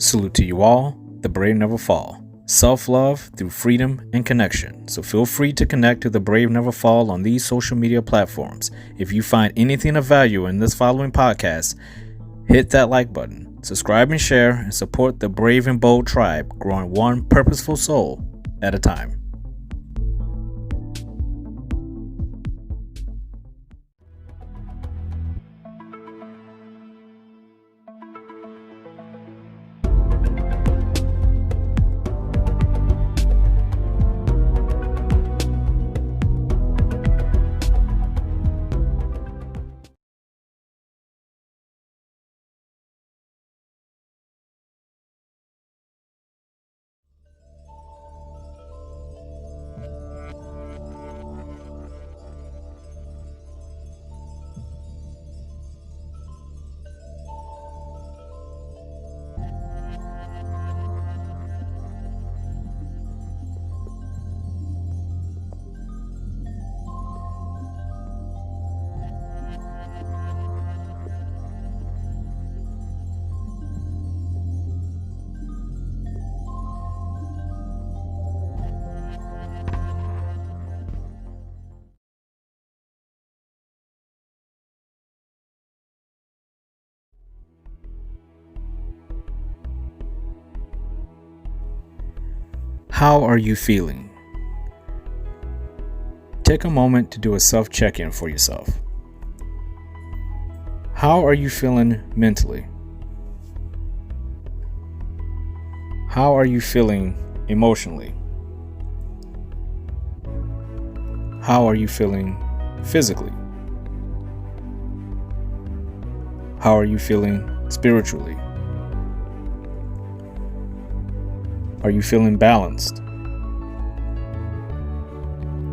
Salute to you all. The brave never fall. Self-love through freedom and connection. So feel free to connect to the brave never fall on these social media platforms. If you find anything of value in this following podcast, hit that like button, subscribe and share, and support the brave and bold tribe growing one purposeful soul at a time. How are you feeling? Take a moment to do a self-check-in for yourself. How are you feeling mentally? How are you feeling emotionally? How are you feeling physically? How are you feeling spiritually? Are you feeling balanced?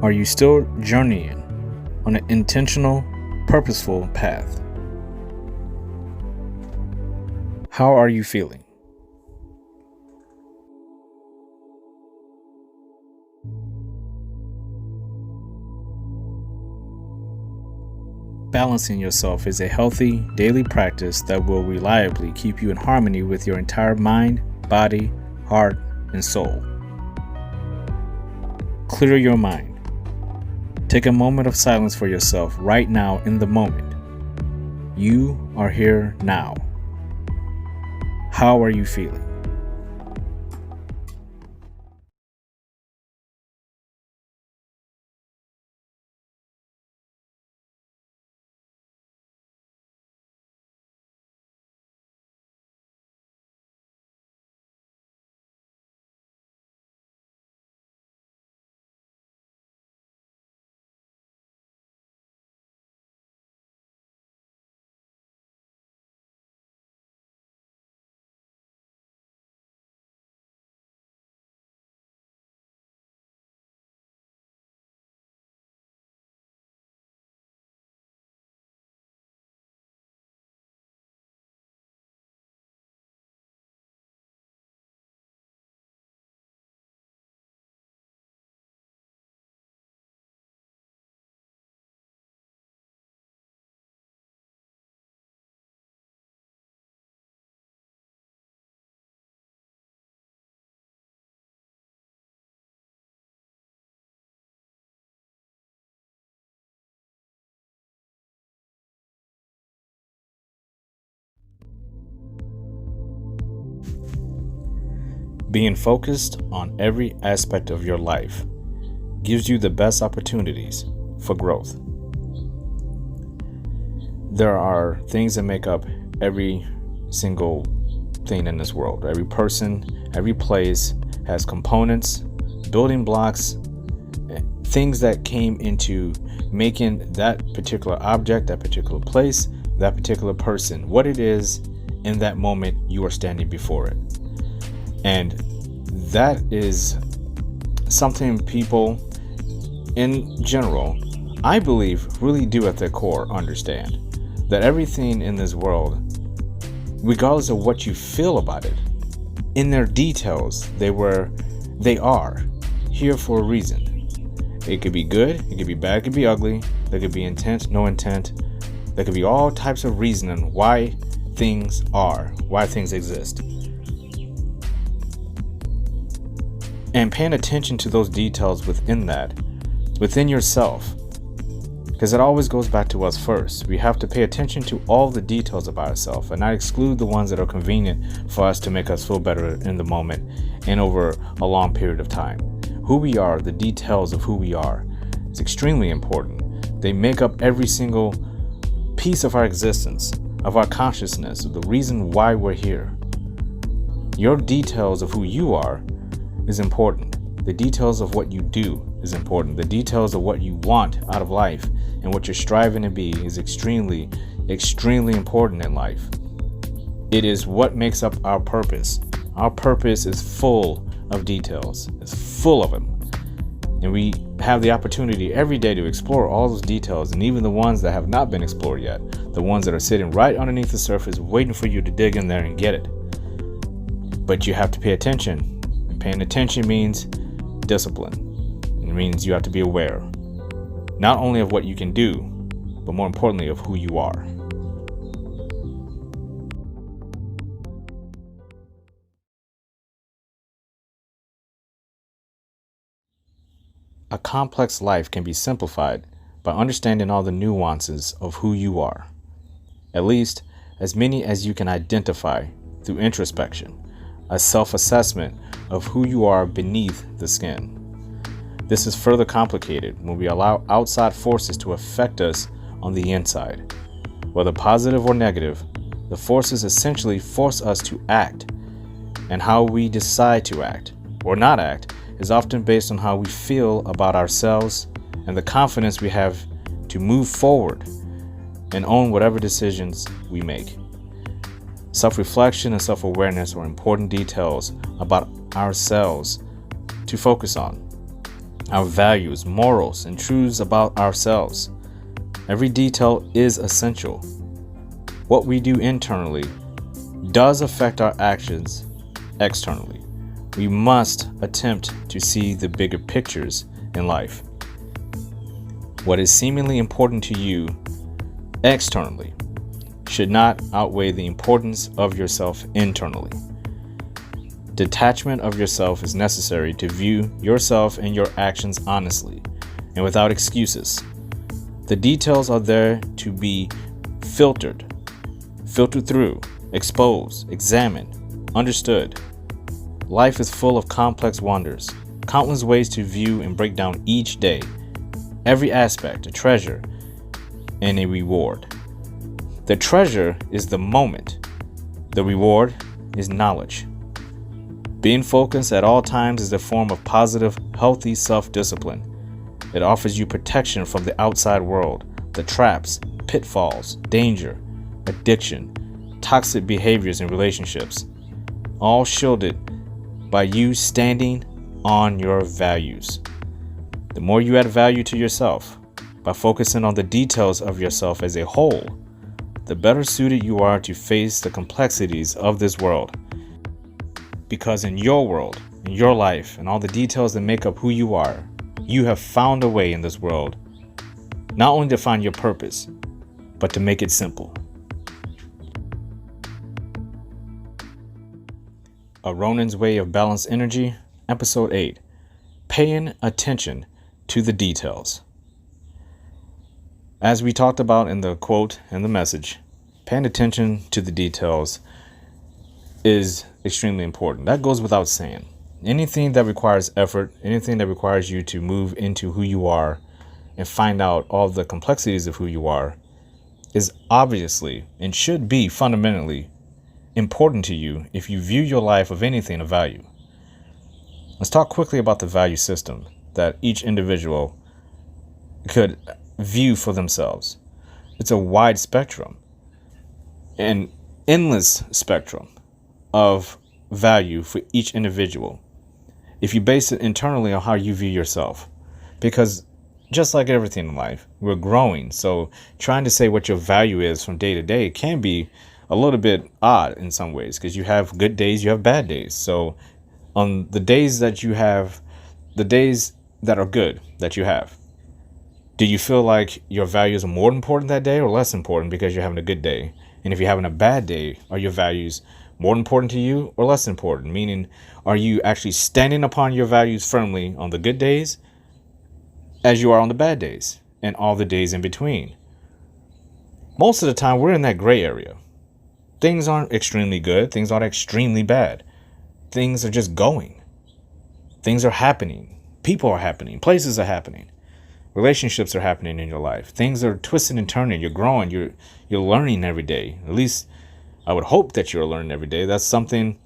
Are you still journeying on an intentional, purposeful path? How are you feeling? Balancing yourself is a healthy daily practice that will reliably keep you in harmony with your entire mind, body, heart, and soul. Clear your mind. Take a moment of silence for yourself right now in the moment. You are here now. How are you feeling? Being focused on every aspect of your life gives you the best opportunities for growth. There are things that make up every single thing in this world. Every person, every place has components, building blocks, things that came into making that particular object, that particular place, that particular person, what it is in that moment you are standing before it. And that is something people in general, I believe, really do at their core understand. That everything in this world, regardless of what you feel about it, in their details, they are here for a reason. It could be good, it could be bad, it could be ugly, there could be intent, no intent. There could be all types of reasoning why things are, why things exist. And paying attention to those details within that, within yourself, because it always goes back to us first. We have to pay attention to all the details about ourselves and not exclude the ones that are convenient for us to make us feel better in the moment and over a long period of time. Who we are, the details of who we are, is extremely important. They make up every single piece of our existence, of our consciousness, of the reason why we're here. Your details of who you are is important. The details of what you do is important. The details of what you want out of life and what you're striving to be is extremely, extremely important in life. It is what makes up our purpose. Our purpose is full of details. It's full of them. And we have the opportunity every day to explore all those details, and even the ones that have not been explored yet, the ones that are sitting right underneath the surface waiting for you to dig in there and get it. But you have to pay attention. And paying attention means discipline. It means you have to be aware, not only of what you can do, but more importantly of who you are. A complex life can be simplified by understanding all the nuances of who you are, at least as many as you can identify through introspection, a self-assessment of who you are beneath the skin. This is further complicated when we allow outside forces to affect us on the inside. Whether positive or negative, the forces essentially force us to act, and how we decide to act or not act is often based on how we feel about ourselves and the confidence we have to move forward and own whatever decisions we make. Self-reflection and self-awareness are important details about ourselves to focus on. Our values, morals, and truths about ourselves. Every detail is essential. What we do internally does affect our actions externally. We must attempt to see the bigger pictures in life. What is seemingly important to you externally should not outweigh the importance of yourself internally. Detachment of yourself is necessary to view yourself and your actions honestly and without excuses. The details are there to be filtered through, exposed, examined, understood. Life is full of complex wonders, countless ways to view and break down each day. Every aspect, a treasure and a reward. The treasure is the moment. The reward is knowledge. Being focused at all times is a form of positive, healthy self-discipline. It offers you protection from the outside world, the traps, pitfalls, danger, addiction, toxic behaviors and relationships, all shielded by you standing on your values. The more you add value to yourself by focusing on the details of yourself as a whole, the better suited you are to face the complexities of this world. Because in your world, in your life, and all the details that make up who you are, you have found a way in this world not only to find your purpose, but to make it simple. A Ronin's Way of Balanced Energy, Episode 8, Paying Attention to the Details. As we talked about in the quote and the message, paying attention to the details is extremely important. That goes without saying. Anything that requires effort, anything that requires you to move into who you are and find out all the complexities of who you are is obviously and should be fundamentally important to you if you view your life of anything of value. Let's talk quickly about the value system that each individual could view for themselves. It's a wide spectrum, an endless spectrum of value for each individual if you base it internally on how you view yourself. Because just like everything in life, we're growing. So trying to say what your value is from day to day can be a little bit odd in some ways, because you have good days, you have bad days. So on the days that you have, the days that are good that you have, do you feel like your values are more important that day or less important because you're having a good day? And if you're having a bad day, are your values more important to you or less important? Meaning, are you actually standing upon your values firmly on the good days as you are on the bad days and all the days in between? Most of the time, we're in that gray area. Things aren't extremely good. Things aren't extremely bad. Things are just going. Things are happening. People are happening. Places are happening. Relationships are happening in your life. Things are twisting and turning. You're growing. You're learning every day. At least I would hope that you're learning every day. That's something,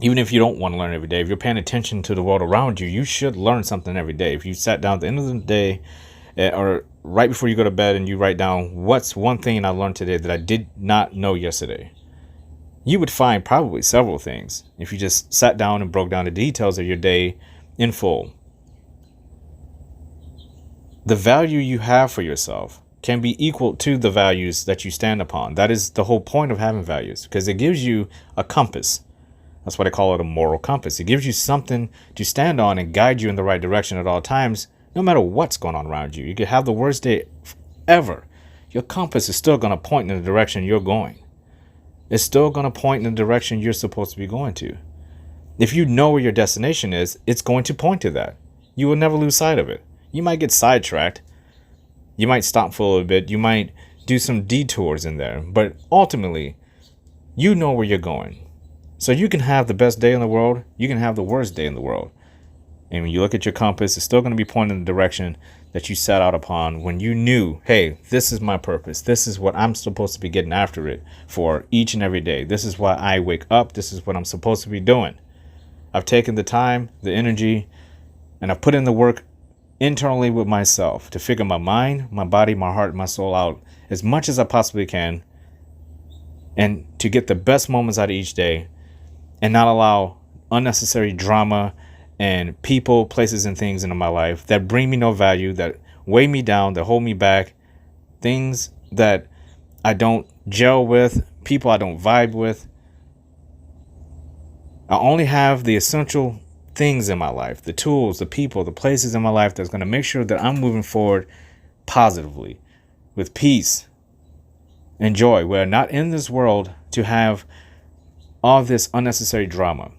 even if you don't want to learn every day, if you're paying attention to the world around you, you should learn something every day. If you sat down at the end of the day or right before you go to bed and you write down, what's one thing I learned today that I did not know yesterday? You would find probably several things if you just sat down and broke down the details of your day in full. The value you have for yourself can be equal to the values that you stand upon. That is the whole point of having values, because it gives you a compass. That's why I call it a moral compass. It gives you something to stand on and guide you in the right direction at all times, no matter what's going on around you. You could have the worst day ever. Your compass is still going to point in the direction you're going. It's still going to point in the direction you're supposed to be going to. If you know where your destination is, it's going to point to that. You will never lose sight of it. You might get sidetracked. You might stop for a little bit. You might do some detours in there. But ultimately, you know where you're going. So you can have the best day in the world. You can have the worst day in the world. And when you look at your compass, it's still going to be pointing in the direction that you set out upon when you knew, hey, this is my purpose. This is what I'm supposed to be getting after it for each and every day. This is why I wake up. This is what I'm supposed to be doing. I've taken the time, the energy, and I've put in the work internally with myself to figure my mind, my body, my heart, my soul out as much as I possibly can, and to get the best moments out of each day and not allow unnecessary drama and people, places, and things into my life that bring me no value, that weigh me down, that hold me back, things that I don't gel with, people I don't vibe with. I only have the essential things in my life, the tools, the people, the places in my life that's going to make sure that I'm moving forward positively, with peace and joy. We're not in this world to have all this unnecessary drama.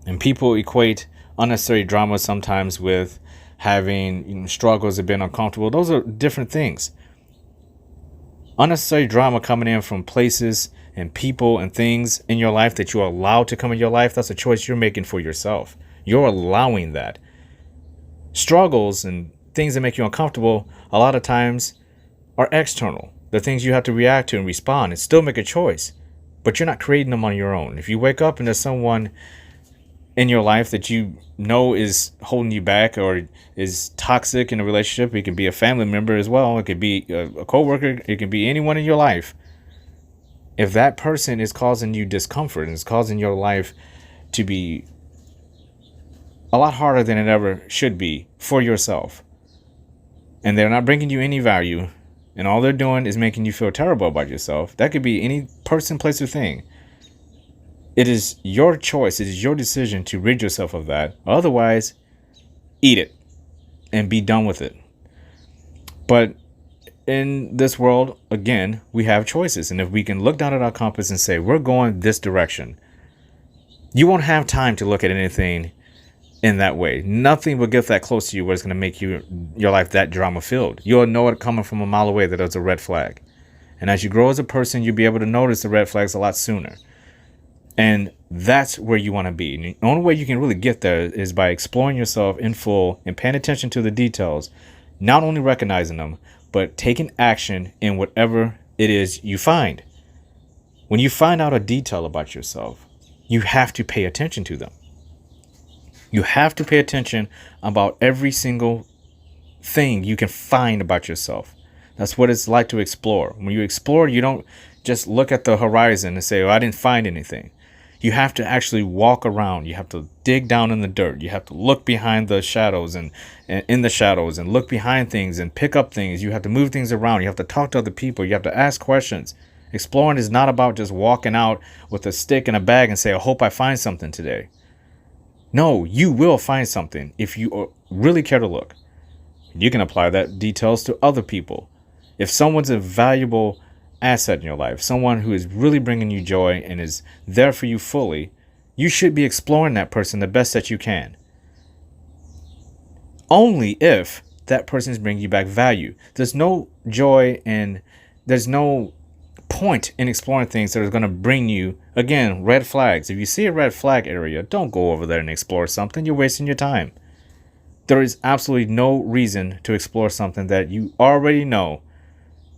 And people equate unnecessary drama sometimes with having struggles or being uncomfortable. Those are different things. Unnecessary drama coming in from places and people and things in your life that you allow to come in your life, that's a choice you're making for yourself. You're allowing that. Struggles and things that make you uncomfortable a lot of times are external. The things you have to react to and respond and still make a choice. But you're not creating them on your own. If you wake up and there's someone in your life that you know is holding you back or is toxic in a relationship, it can be a family member as well. It could be a coworker. It can be anyone in your life. If that person is causing you discomfort and is causing your life to be a lot harder than it ever should be for yourself, and they're not bringing you any value, and all they're doing is making you feel terrible about yourself, that could be any person, place, or thing. It is your choice. It is your decision to rid yourself of that. Otherwise, eat it and be done with it. But in this world, again, we have choices. And if we can look down at our compass and say, we're going this direction, you won't have time to look at anything in that way. Nothing will get that close to you where it's going to make your life that drama filled. You'll know it coming from a mile away that it's a red flag. And as you grow as a person, you'll be able to notice the red flags a lot sooner. And that's where you want to be. And the only way you can really get there is by exploring yourself in full and paying attention to the details, not only recognizing them, but taking action in whatever it is you find. When you find out a detail about yourself, you have to pay attention to them. You have to pay attention about every single thing you can find about yourself. That's what it's like to explore. When you explore, you don't just look at the horizon and say, oh, I didn't find anything. You have to actually walk around. You have to dig down in the dirt. You have to look behind the shadows and in the shadows and look behind things and pick up things. You have to move things around. You have to talk to other people. You have to ask questions. Exploring is not about just walking out with a stick and a bag and say, I hope I find something today. No, you will find something if you really care to look. You can apply that details to other people. If someone's a valuable asset in your life, someone who is really bringing you joy and is there for you fully, you should be exploring that person the best that you can. Only if that person is bringing you back value. There's no joy and there's no point in exploring things that are going to bring you, again, red flags. If you see a red flag area, don't go over there and explore something. You're wasting your time. There is absolutely no reason to explore something that you already know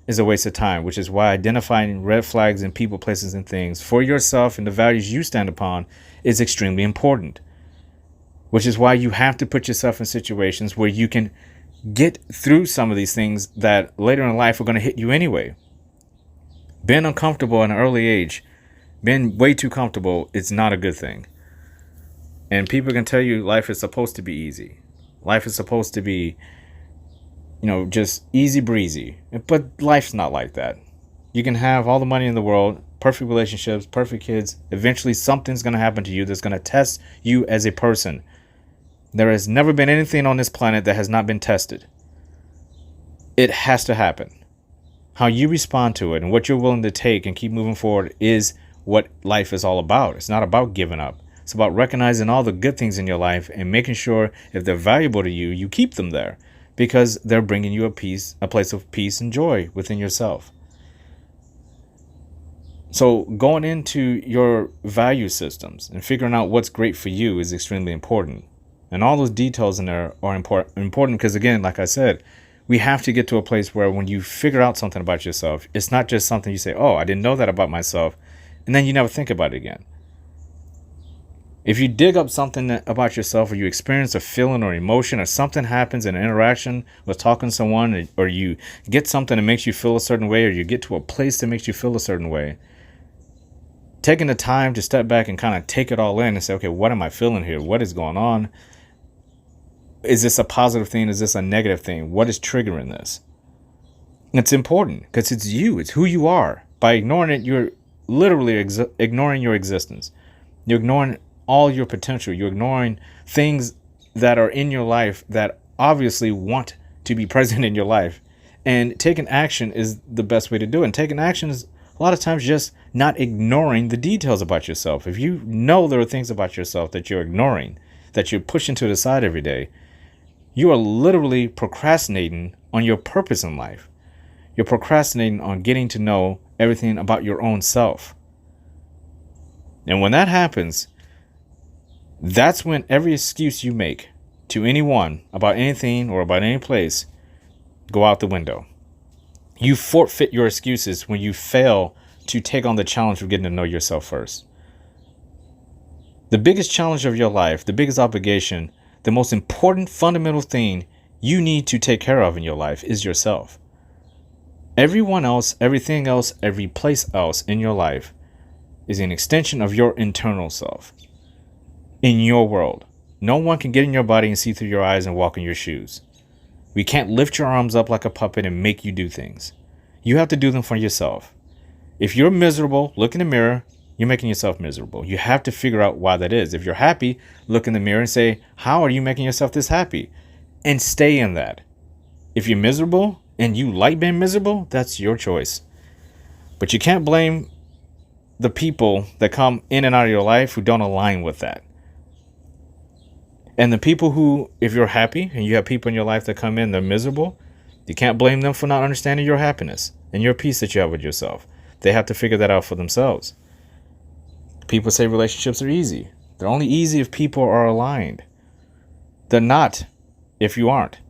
is a waste of time, which is why identifying red flags in people, places, and things for yourself and the values you stand upon is extremely important. Which is why you have to put yourself in situations where you can get through some of these things that later in life are going to hit you anyway. Being uncomfortable at an early age, being way too comfortable, it's not a good thing. And people can tell you life is supposed to be easy. Life is supposed to be, just easy breezy. But life's not like that. You can have all the money in the world, perfect relationships, perfect kids. Eventually something's going to happen to you that's going to test you as a person. There has never been anything on this planet that has not been tested. It has to happen. How you respond to it and what you're willing to take and keep moving forward is what life is all about. It's not about giving up. It's about recognizing all the good things in your life and making sure if they're valuable to you, you keep them there because they're bringing you a place of peace and joy within yourself. So going into your value systems and figuring out what's great for you is extremely important. And all those details in there are important because, again, like I said, we have to get to a place where when you figure out something about yourself, it's not just something you say, oh, I didn't know that about myself, and then you never think about it again. If you dig up something about yourself or you experience a feeling or emotion or something happens in an interaction with talking to someone or you get something that makes you feel a certain way or you get to a place that makes you feel a certain way, taking the time to step back and kind of take it all in and say, okay, what am I feeling here? What is going on? Is this a positive thing? Is this a negative thing? What is triggering this? It's important because it's you. It's who you are. By ignoring it, you're literally ignoring your existence. You're ignoring all your potential. You're ignoring things that are in your life that obviously want to be present in your life. And taking action is the best way to do it. And taking action is a lot of times just not ignoring the details about yourself. If you know there are things about yourself that you're ignoring, that you're pushing to the side every day, you are literally procrastinating on your purpose in life. You're procrastinating on getting to know everything about your own self. And when that happens, that's when every excuse you make to anyone about anything or about any place go out the window. You forfeit your excuses when you fail to take on the challenge of getting to know yourself first. The biggest challenge of your life, the biggest obligation, the most important fundamental thing you need to take care of in your life is yourself. Everyone else, everything else, every place else in your life is an extension of your internal self. In your world, no one can get in your body and see through your eyes and walk in your shoes. We can't lift your arms up like a puppet and make you do things. You have to do them for yourself. If you're miserable, look in the mirror, you're making yourself miserable. You have to figure out why that is. If you're happy, look in the mirror and say, how are you making yourself this happy? And stay in that. If you're miserable and you like being miserable, that's your choice. But you can't blame the people that come in and out of your life who don't align with that. And the people who, if you're happy and you have people in your life that come in, they're miserable, you can't blame them for not understanding your happiness and your peace that you have with yourself. They have to figure that out for themselves. People say relationships are easy. They're only easy if people are aligned. They're not if you aren't.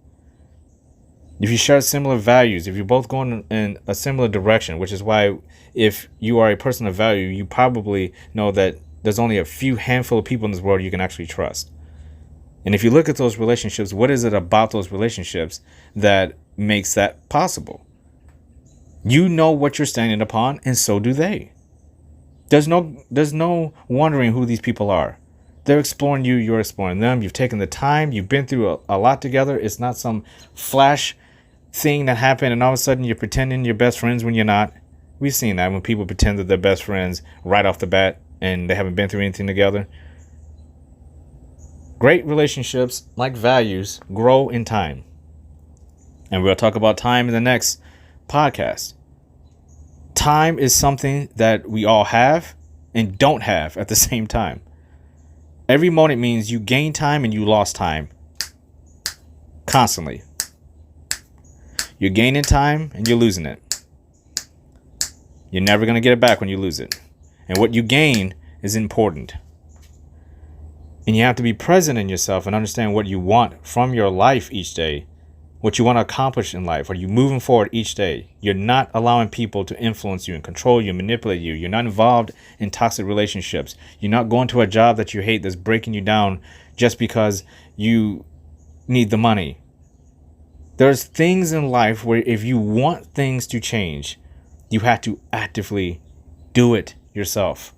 If you share similar values, if you're both going in a similar direction, which is why if you are a person of value, you probably know that there's only a few handful of people in this world you can actually trust. And if you look at those relationships, what is it about those relationships that makes that possible? You know what you're standing upon, and so do they. There's no wondering who these people are. They're exploring you, you're exploring them. You've taken the time, you've been through a lot together. It's not some flash thing that happened and all of a sudden you're pretending you're best friends when you're not. We've seen that when people pretend that they're best friends right off the bat and they haven't been through anything together. Great relationships, like values, grow in time. And we'll talk about time in the next podcast. Time is something that we all have and don't have at the same time. Every moment means you gain time and you lost time constantly. You're gaining time and you're losing it. You're never going to get it back when you lose it. And what you gain is important. And you have to be present in yourself and understand what you want from your life each day, what you want to accomplish in life. Are you moving forward each day? You're not allowing people to influence you and control you, manipulate you. You're not involved in toxic relationships. You're not going to a job that you hate that's breaking you down just because you need the money. There's things in life where if you want things to change, you have to actively do it yourself.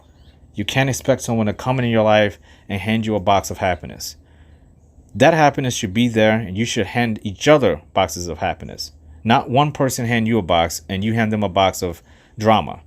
You can't expect someone to come into your life and hand you a box of happiness. That happiness should be there, and you should hand each other boxes of happiness. Not one person hand you a box and you hand them a box of drama,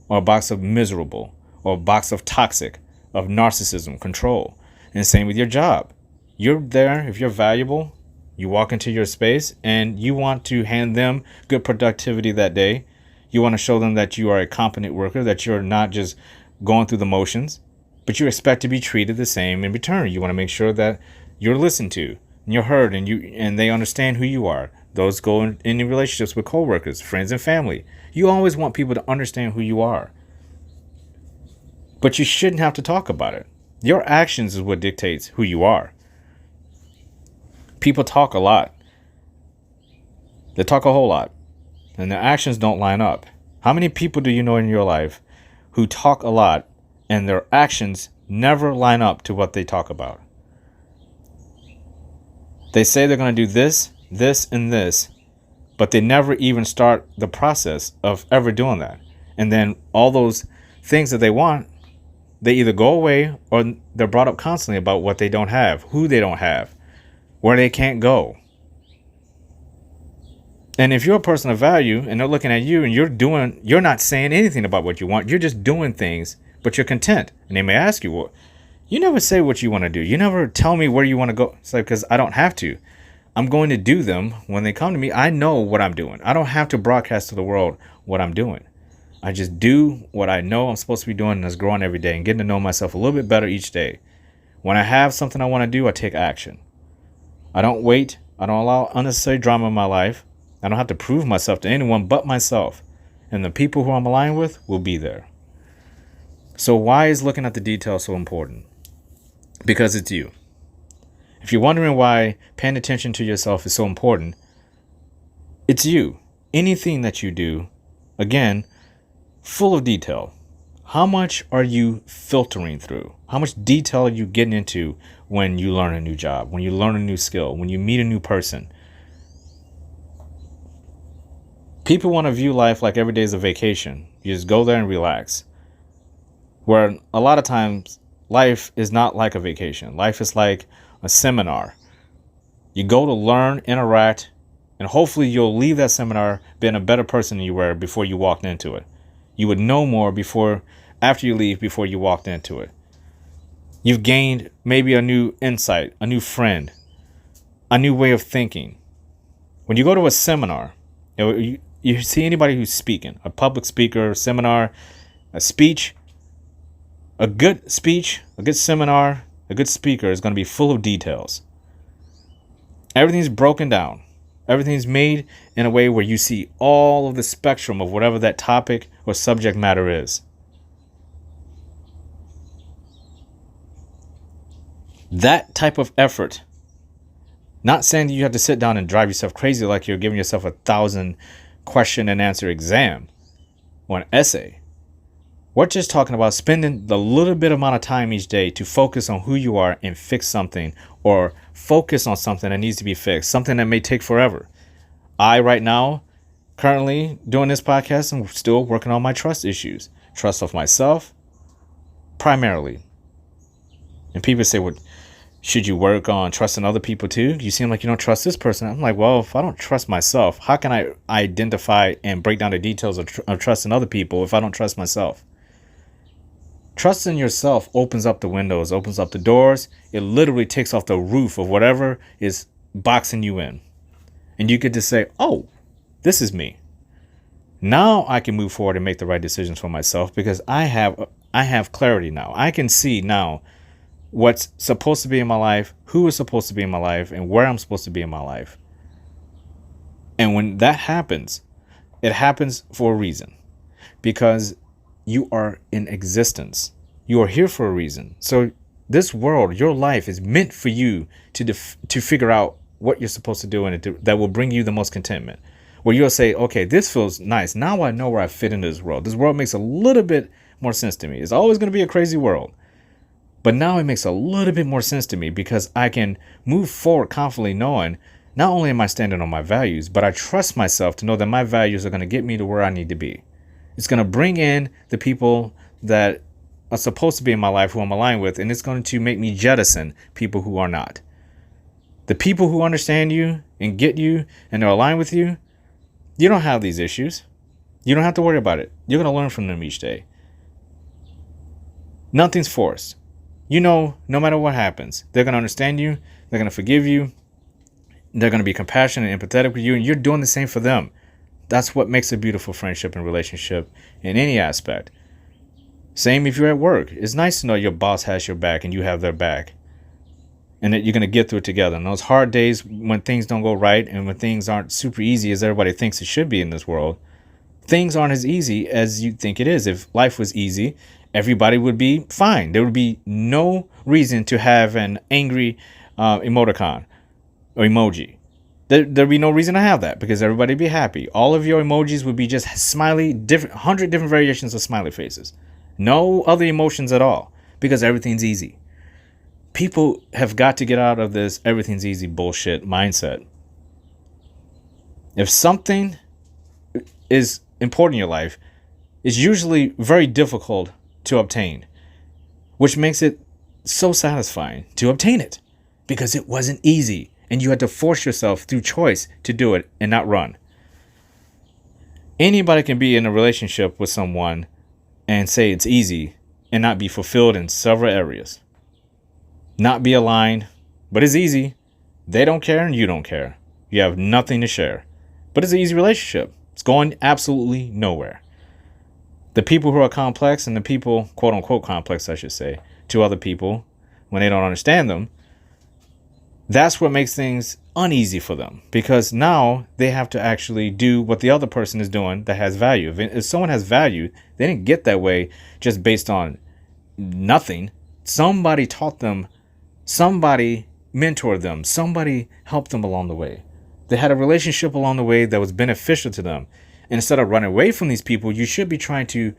or a box of miserable, or a box of toxic, of narcissism, control. And same with your job. You're there if you're valuable. You walk into your space and you want to hand them good productivity that day. You want to show them that you are a competent worker, that you're not just going through the motions, but you expect to be treated the same in return. You want to make sure that you're listened to and you're heard and they understand who you are. Those go in relationships with coworkers, friends, and family. You always want people to understand who you are. But you shouldn't have to talk about it. Your actions is what dictates who you are. People talk a lot. They talk a whole lot. And their actions don't line up. How many people do you know in your life who talk a lot and their actions never line up to what they talk about? They say they're going to do this, this, and this, but they never even start the process of ever doing that. And then all those things that they want, they either go away or they're brought up constantly about what they don't have, who they don't have, where they can't go. And if you're a person of value and they're looking at you and you're not saying anything about what you want, you're just doing things, but you're content. And they may ask you, well, you never say what you want to do. You never tell me where you want to go. It's like, because I don't have to. I'm going to do them when they come to me. I know what I'm doing. I don't have to broadcast to the world what I'm doing. I just do what I know I'm supposed to be doing, and it's growing every day and getting to know myself a little bit better each day. When I have something I want to do, I take action. I don't wait. I don't allow unnecessary drama in my life. I don't have to prove myself to anyone but myself. And the people who I'm aligned with will be there. So why is looking at the details so important? Because it's you. If you're wondering why paying attention to yourself is so important, it's you. Anything that you do, again, full of detail. How much are you filtering through? How much detail are you getting into when you learn a new job, when you learn a new skill, when you meet a new person? People want to view life like every day is a vacation. You just go there and relax. Where a lot of times, life is not like a vacation. Life is like a seminar. You go to learn, interact, and hopefully you'll leave that seminar being a better person than you were before you walked into it. You would know more after you leave before you walked into it. You've gained maybe a new insight, a new friend, a new way of thinking. When you go to a seminar, you see anybody who's speaking, a public speaker, seminar, a speech, a good seminar, a good speaker is going to be full of details. Everything's broken down. Everything's made in a way where you see all of the spectrum of whatever that topic or subject matter is. That type of effort, not saying that you have to sit down and drive yourself crazy like you're giving yourself 1,000 question and answer exam or an essay. We're just talking about spending the little bit amount of time each day to focus on who you are and fix something, or focus on something that needs to be fixed, something that may take forever. Right now, currently doing this podcast, I'm still working on my trust issues. Trust of myself, primarily. And people say, well, should you work on trusting other people too? You seem like you don't trust this person. I'm like, well, if I don't trust myself, how can I identify and break down the details of trusting other people if I don't trust myself? Trusting yourself opens up the windows, opens up the doors. It literally takes off the roof of whatever is boxing you in. And you get to say, oh, this is me. Now I can move forward and make the right decisions for myself because I have clarity now. I can see now what's supposed to be in my life, who is supposed to be in my life, and where I'm supposed to be in my life. And when that happens, it happens for a reason, because you are in existence. You are here for a reason. So this world, your life, is meant for you to figure out what you're supposed to do, and that will bring you the most contentment. Where you'll say, okay, this feels nice. Now I know where I fit into this world. This world makes a little bit more sense to me. It's always going to be a crazy world. But now it makes a little bit more sense to me because I can move forward confidently knowing not only am I standing on my values, but I trust myself to know that my values are going to get me to where I need to be. It's going to bring in the people that are supposed to be in my life who I'm aligned with, and it's going to make me jettison people who are not. The people who understand you and get you and are aligned with you, you don't have these issues. You don't have to worry about it. You're going to learn from them each day. Nothing's forced. You know, no matter what happens, they're going to understand you. They're going to forgive you. They're going to be compassionate and empathetic with you, and you're doing the same for them. That's what makes a beautiful friendship and relationship in any aspect. Same if you're at work. It's nice to know your boss has your back and you have their back, and that you're going to get through it together. And those hard days when things don't go right and when things aren't super easy as everybody thinks it should be in this world, things aren't as easy as you think it is. If life was easy, everybody would be fine. There would be no reason to have an angry emoticon or emoji. There'd be no reason to have that because everybody would be happy. All of your emojis would be just smiley, 100 different variations of smiley faces. No other emotions at all because everything's easy. People have got to get out of this everything's easy bullshit mindset. If something is important in your life, it's usually very difficult to obtain, which makes it so satisfying to obtain it because it wasn't easy and you had to force yourself through choice to do it and not run. Anybody can be in a relationship with someone and say it's easy and not be fulfilled in several areas. Not be aligned, but it's easy. They don't care and you don't care. You have nothing to share. But it's an easy relationship. It's going absolutely nowhere. The people who are complex and the people, quote unquote complex, I should say, to other people when they don't understand them, that's what makes things uneasy for them because now they have to actually do what the other person is doing that has value. If someone has value, they didn't get that way just based on nothing. Somebody taught them, somebody mentored them, somebody helped them along the way. They had a relationship along the way that was beneficial to them. And instead of running away from these people, you should be trying to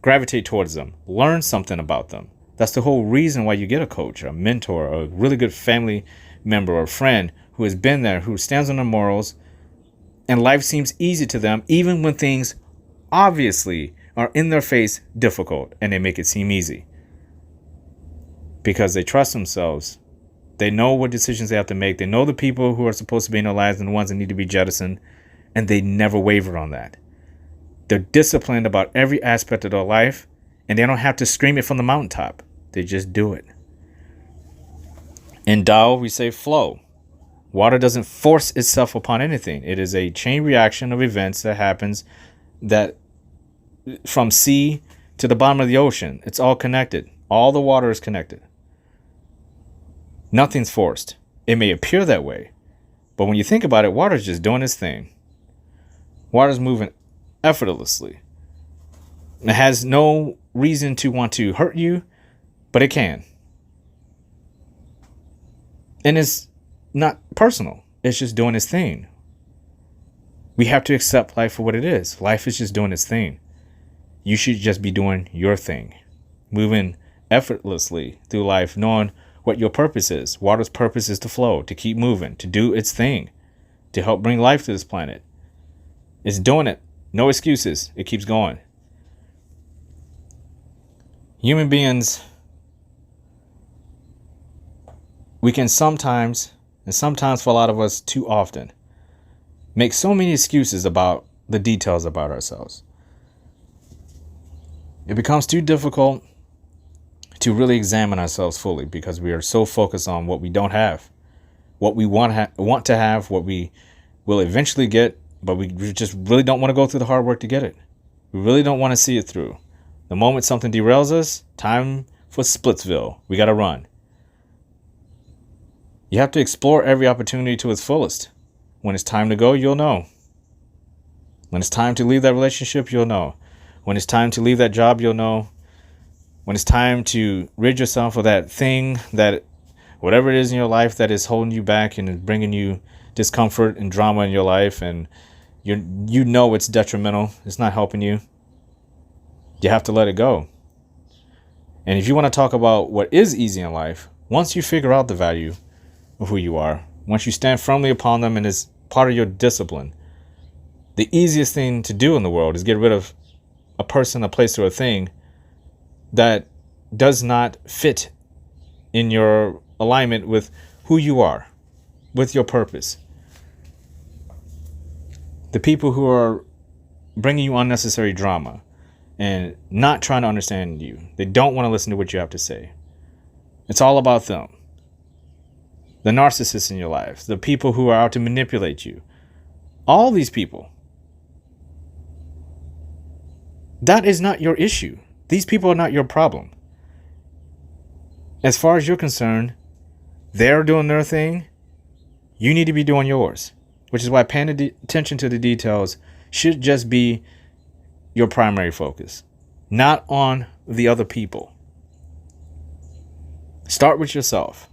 gravitate towards them, learn something about them. That's the whole reason why you get a coach, a mentor, a really good family member or friend who has been there, who stands on their morals, and life seems easy to them, even when things obviously are in their face difficult, and they make it seem easy. Because they trust themselves. They know what decisions they have to make. They know the people who are supposed to be in their lives and the ones that need to be jettisoned, and they never waver on that. They're disciplined about every aspect of their life, and they don't have to scream it from the mountaintop. They just do it. In Tao, we say flow. Water doesn't force itself upon anything. It is a chain reaction of events that happens that from sea to the bottom of the ocean. It's all connected. All the water is connected. Nothing's forced. It may appear that way, but when you think about it, water's just doing its thing. Water's moving effortlessly. It has no reason to want to hurt you, but it can. And it's not personal. It's just doing its thing. We have to accept life for what it is. Life is just doing its thing. You should just be doing your thing. Moving effortlessly through life, knowing what your purpose is. Water's purpose is to flow, to keep moving, to do its thing, to help bring life to this planet. It's doing it. No excuses. It keeps going. Human beings, we can sometimes, and sometimes for a lot of us too often, make so many excuses about the details about ourselves. It becomes too difficult to really examine ourselves fully because we are so focused on what we don't have, what we want to have, what we will eventually get, But we just really don't want to go through the hard work to get it. We really don't want to see it through. The moment something derails us, time for Splitsville. We got to run. You have to explore every opportunity to its fullest. When it's time to go, you'll know. When it's time to leave that relationship, you'll know. When it's time to leave that job, you'll know. When it's time to rid yourself of that thing, that whatever it is in your life that is holding you back and bringing you discomfort and drama in your life, and you know it's detrimental, it's not helping you, you have to let it go. And if you want to talk about what is easy in life, once you figure out the value of who you are, once you stand firmly upon them and is part of your discipline, the easiest thing to do in the world is get rid of a person, a place, or a thing that does not fit in your alignment with who you are, with your purpose. The people who are bringing you unnecessary drama and not trying to understand you. They don't want to listen to what you have to say. It's all about them. The narcissists in your life, the people who are out to manipulate you, all these people. That is not your issue. These people are not your problem. As far as you're concerned, they're doing their thing. You need to be doing yours, which is why paying attention to the details should just be your primary focus, not on the other people. Start with yourself.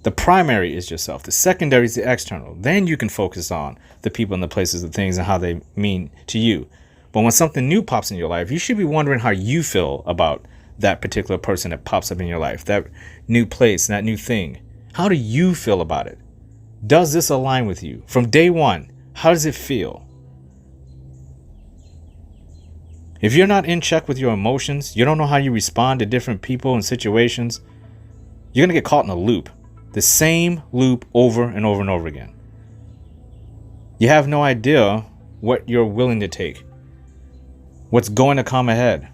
The primary is yourself. The secondary is the external. Then you can focus on the people and the places, the things, and how they mean to you. But when something new pops in your life, you should be wondering how you feel about that particular person that pops up in your life, that new place, that new thing. How do you feel about it? Does this align with you? From day one, how does it feel? If you're not in check with your emotions, you don't know how you respond to different people and situations, you're going to get caught in a loop. The same loop over and over and over again. You have no idea what you're willing to take, what's going to come ahead.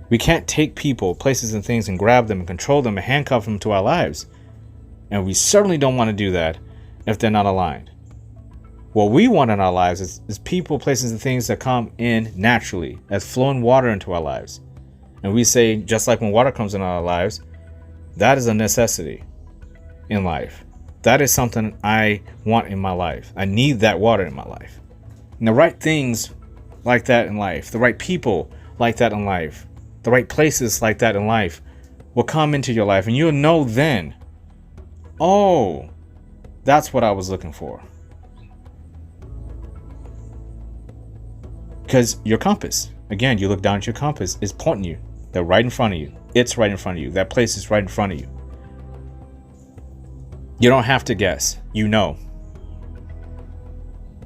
We can't take people, places, and things and grab them and control them and handcuff them to our lives. And we certainly don't want to do that if they're not aligned. What we want in our lives is people, places, and things that come in naturally as flowing water into our lives. And we say, just like when water comes into our lives, that is a necessity in life. That is something I want in my life. I need that water in my life. And the right things like that in life, the right people like that in life, the right places like that in life will come into your life. And you'll know then, oh, that's what I was looking for. Because your compass, again, you look down at your compass, is pointing you. They're right in front of you. It's right in front of you. That place is right in front of you. You don't have to guess. You know.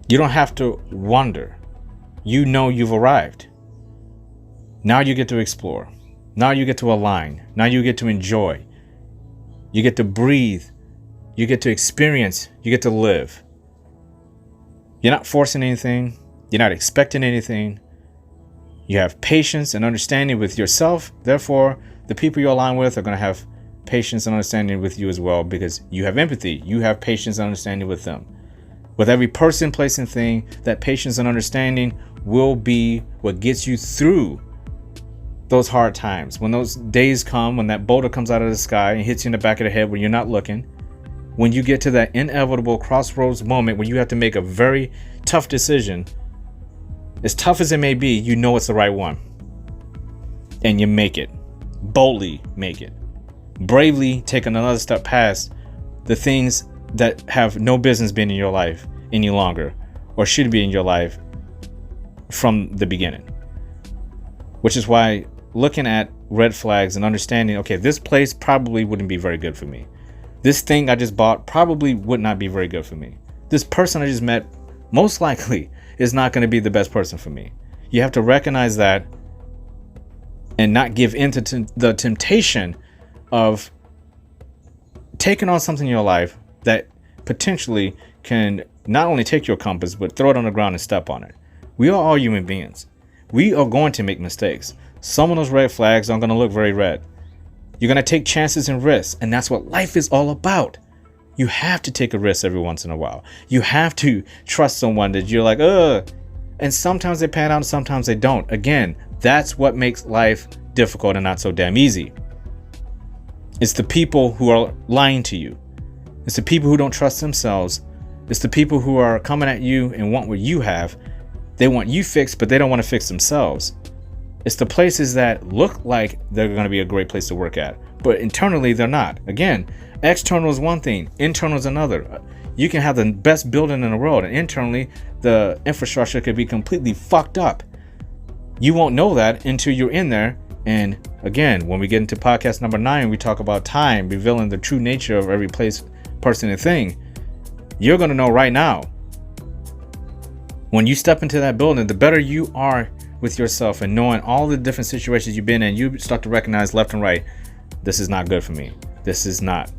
You don't have to wonder. You know you've arrived. Now you get to explore. Now you get to align. Now you get to enjoy. You get to breathe. You get to experience. You get to live. You're not forcing anything. You're not expecting anything. You have patience and understanding with yourself. Therefore, the people you align with are going to have patience and understanding with you as well, because you have empathy. You have patience and understanding with them. With every person, place, and thing, that patience and understanding will be what gets you through those hard times. When those days come, when that boulder comes out of the sky and hits you in the back of the head when you're not looking, when you get to that inevitable crossroads moment where you have to make a very tough decision, as tough as it may be, you know it's the right one. And you make it. Boldly make it. Bravely take another step past the things that have no business being in your life any longer, or should be in your life from the beginning. Which is why looking at red flags and understanding, okay, this place probably wouldn't be very good for me. This thing I just bought probably would not be very good for me. This person I just met most likely is not going to be the best person for me. You have to recognize that and not give in to the temptation of taking on something in your life that potentially can not only take your compass, but throw it on the ground and step on it. We are all human beings. We are going to make mistakes. Some of those red flags aren't going to look very red. You're going to take chances and risks, and that's what life is all about. You have to take a risk every once in a while. You have to trust someone that you're like, ugh. And sometimes they pan out and sometimes they don't. Again, that's what makes life difficult and not so damn easy. It's the people who are lying to you. It's the people who don't trust themselves. It's the people who are coming at you and want what you have. They want you fixed, but they don't want to fix themselves. It's the places that look like they're going to be a great place to work at, but internally they're not. Again, external is one thing, internal is another. You can have the best building in the world, and internally the infrastructure could be completely fucked up. You won't know that until you're in there. And again, when we get into podcast number 9, we talk about time, revealing the true nature of every place, person, and thing. You're going to know right now. When you step into that building, the better you are with yourself and knowing all the different situations you've been in, you start to recognize left and right, this is not good for me. This is not.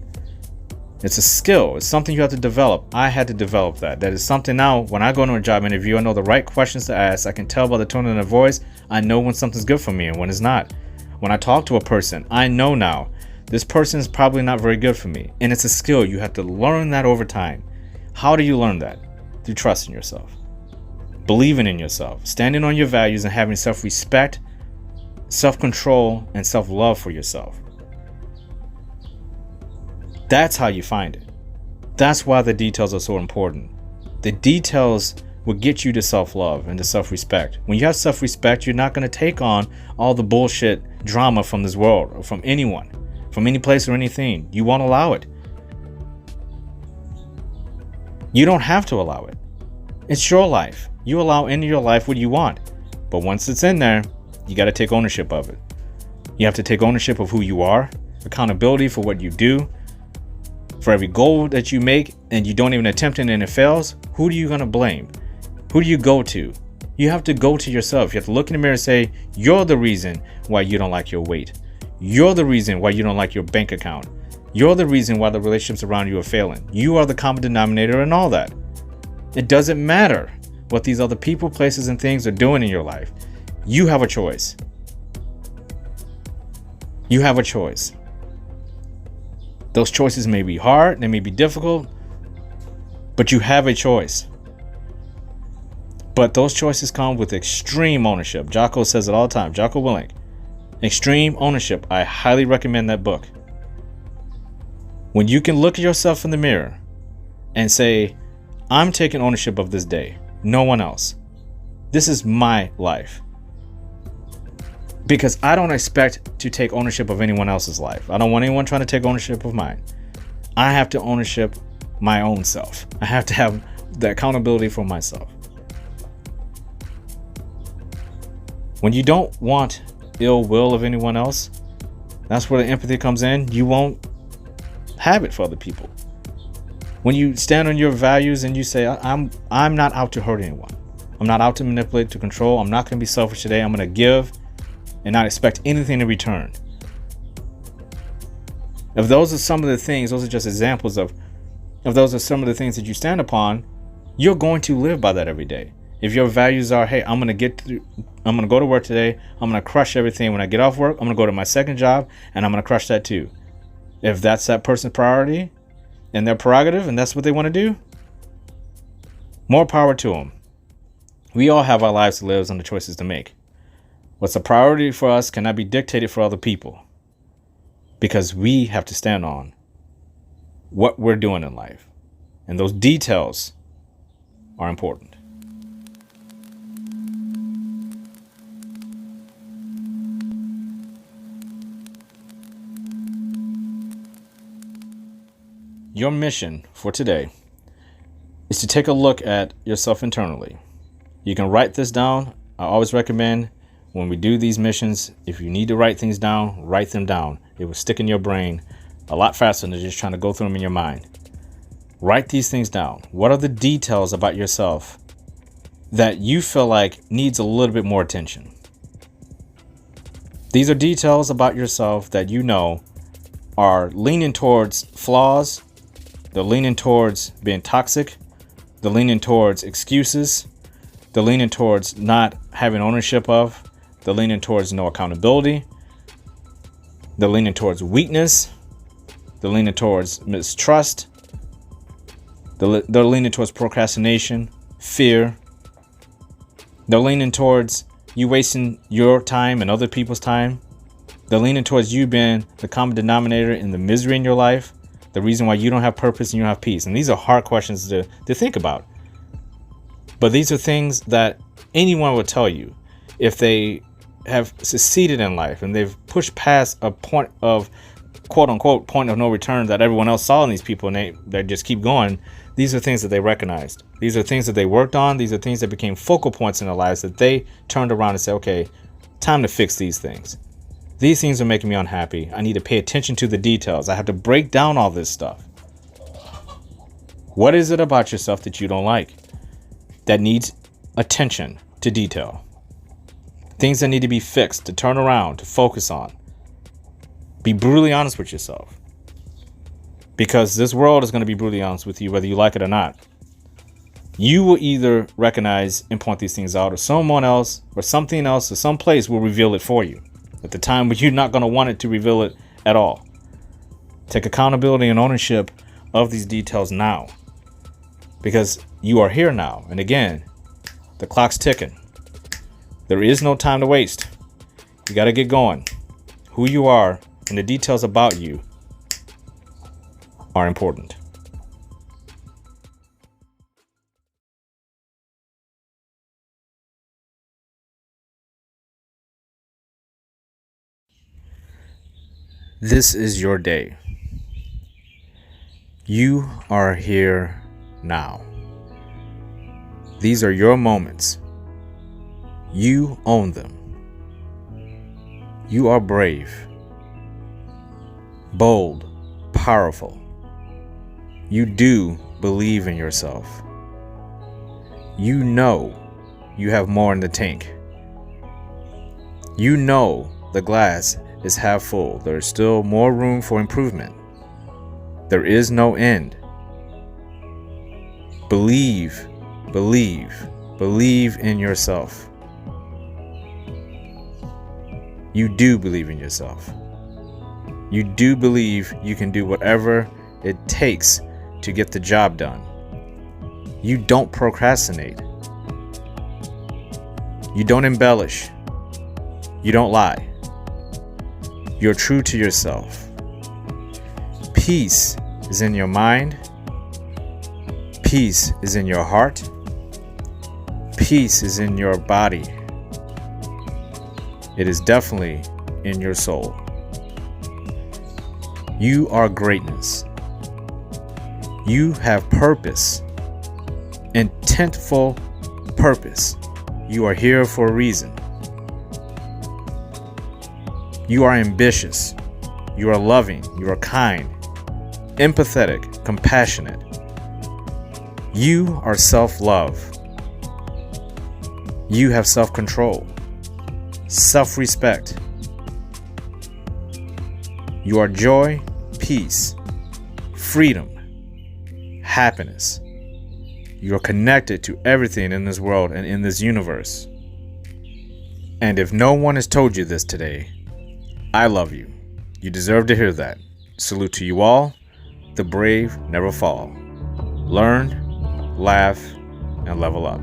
It's a skill. It's something you have to develop. I had to develop that. That is something now, when I go into a job interview, I know the right questions to ask. I can tell by the tone of their voice. I know when something's good for me and when it's not. When I talk to a person, I know now this person is probably not very good for me. And it's a skill. You have to learn that over time. How do you learn that? Through trusting yourself. Believing in yourself, standing on your values, and having self-respect, self-control, and self-love for yourself. That's how you find it. That's why the details are so important. The details will get you to self-love and to self-respect. When you have self-respect, you're not going to take on all the bullshit drama from this world or from anyone, from any place or anything. You won't allow it. You don't have to allow it. It's your life. You allow into your life what you want. But once it's in there, you got to take ownership of it. You have to take ownership of who you are, accountability for what you do. For every goal that you make and you don't even attempt it and it fails, who are you going to blame? Who do you go to? You have to go to yourself. You have to look in the mirror and say, you're the reason why you don't like your weight. You're the reason why you don't like your bank account. You're the reason why the relationships around you are failing. You are the common denominator in all that. It doesn't matter what these other people, places, and things are doing in your life. You have a choice. You have a choice. Those choices may be hard, they may be difficult, but you have a choice. But those choices come with extreme ownership. Jocko says it all the time. Jocko Willink. Extreme ownership. I highly recommend that book. When you can look at yourself in the mirror and say, I'm taking ownership of this day. No one else. This is my life. Because I don't expect to take ownership of anyone else's life. I don't want anyone trying to take ownership of mine. I have to ownership my own self. I have to have the accountability for myself. When you don't want ill will of anyone else, that's where the empathy comes in. You won't have it for other people. When you stand on your values and you say, I'm not out to hurt anyone. I'm not out to manipulate, to control. I'm not going to be selfish today. I'm going to give and not expect anything in return. If those are some of the things, those are just examples of if those are some of the things that you stand upon, you're going to live by that every day. If your values are, hey, I'm going to go to work today. I'm going to crush everything. When I get off work, I'm going to go to my second job and I'm going to crush that too. If that's that person's priority and their prerogative and that's what they want to do, more power to them. We all have our lives to live and the choices to make. What's a priority for us cannot be dictated for other people because we have to stand on what we're doing in life. And those details are important. Your mission for today is to take a look at yourself internally. You can write this down. I always recommend when we do these missions, if you need to write things down, write them down. It will stick in your brain a lot faster than just trying to go through them in your mind. Write these things down. What are the details about yourself that you feel like needs a little bit more attention? These are details about yourself that you know are leaning towards flaws. They're leaning towards being toxic. They're leaning towards excuses. They're leaning towards not having ownership of. They're leaning towards no accountability. They're leaning towards weakness. They're leaning towards mistrust. They're leaning towards procrastination, fear. They're leaning towards you wasting your time and other people's time. They're leaning towards you being the common denominator in the misery in your life, the reason why you don't have purpose and you don't have peace. And these are hard questions to think about. But these are things that anyone would tell you if they have succeeded in life and they've pushed past a point of quote unquote point of no return that everyone else saw in these people, and they just keep going. These are things that they recognized. These are things that they worked on. These are things that became focal points in their lives that they turned around and said, okay, time to fix these things. These things are making me unhappy. I need to pay attention to the details. I have to break down all this stuff. What is it about yourself that you don't like, that needs attention to detail? Things that need to be fixed, to turn around, to focus on. Be brutally honest with yourself. Because this world is going to be brutally honest with you, whether you like it or not. You will either recognize and point these things out, or someone else or something else or some place will reveal it for you at the time, but you're not going to want it to reveal it at all. Take accountability and ownership of these details now, because you are here now. And again, the clock's ticking. There is no time to waste. You got to get going. Who you are and the details about you are important. This is your day. You are here now. These are your moments. You own them. You are brave, bold, powerful. You do believe in yourself. You know you have more in the tank. You know the glass is half full. There is still more room for improvement. There is no end. Believe, believe, believe in yourself. You do believe in yourself. You do believe you can do whatever it takes to get the job done. You don't procrastinate. You don't embellish. You don't lie. You're true to yourself. Peace is in your mind. Peace is in your heart. Peace is in your body. It is definitely in your soul. You are greatness. You have purpose, intentful purpose. You are here for a reason. You are ambitious. You are loving. You are kind, empathetic, compassionate. You are self-love. You have self-control, self-respect. You are joy, peace, freedom, happiness. You are connected to everything in this world and in this universe. And if no one has told you this today, I love you. You deserve to hear that. Salute to you all. The brave never fall. Learn, laugh, and level up.